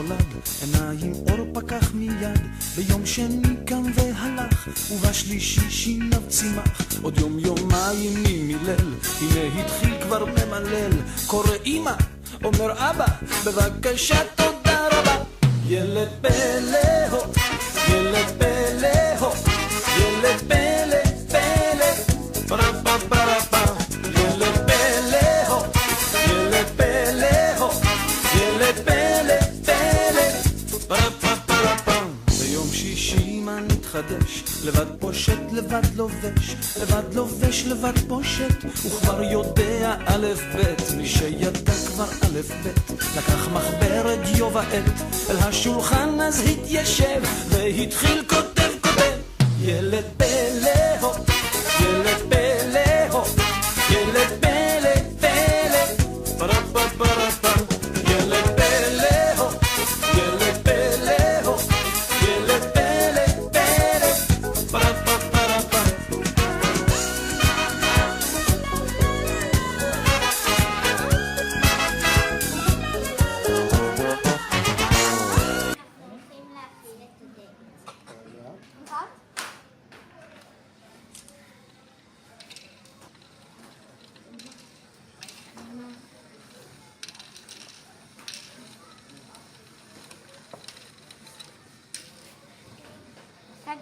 נולד, עיניים אור פקח מיד, ביום שני קם והלך, ובשלישי שיניו צימח, עוד יום יומיים ממילל, הנה התחיל כבר ממלל, קורא אמא, אומר אבא, בבקשה תודה רבה. ילד פלא הו, ילד פלא הו, ילד פלא פלא, פרה פרה פרה פרה, ילד פלא הו, ילד פלא הו, ילד פלא פלא, פרה פרה פרה פרה. ביום שישי מה נתחדש, לבד פושט לבד לובש, לבד לובש לבד פושט, וכבר יודע א' ב', מי שידע כבר א' ב', לקח מחברת דיו ועט, אל השולחן אז התיישב, והתחיל כותב כותב. ילד פלא הו, ילד פלא הו, ילד פלא פלא, פרה פרה פרה פרה, ילד פלא הו, ילד פלא הו, ילד פלא פלא, פרה פרה פרה פרה.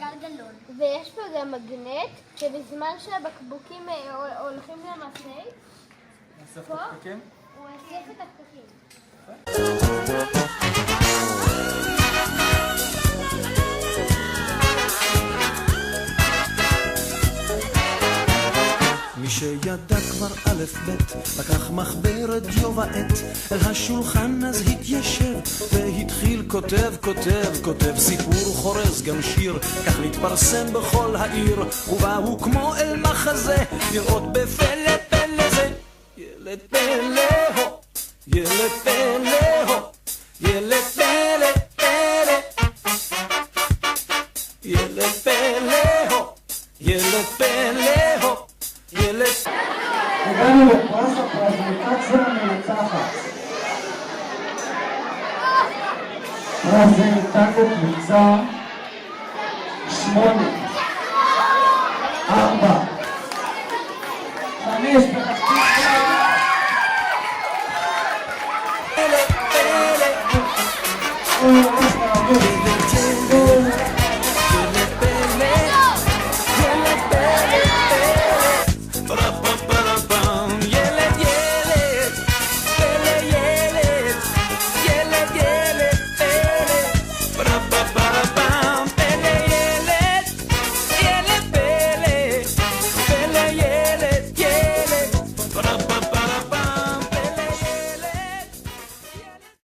גלגלון. ויש פה גם מגנט, שבזמן שהבקבוקים הולכים למסע, פה הוא אסף את הפקקים. מי שידע כבר א' ב', לקח מחברת דיו ועט, אל השולחן אז התיישב, והתחיל כותב כותב כותב, סיפור חורז גם שיר, כך להתפרסם בכל העיר, ובאו כמו אל מחזה, לראות בפלא פלא זה. ילד פלא הו, ילד פלא הו, ילד פלא פלא, ילד פלא הו, ילד פלא הו, ילד. הגענו לפרס הפרזנטציה המנצחת. פרס זה ניתן לקבוצה 8, 4,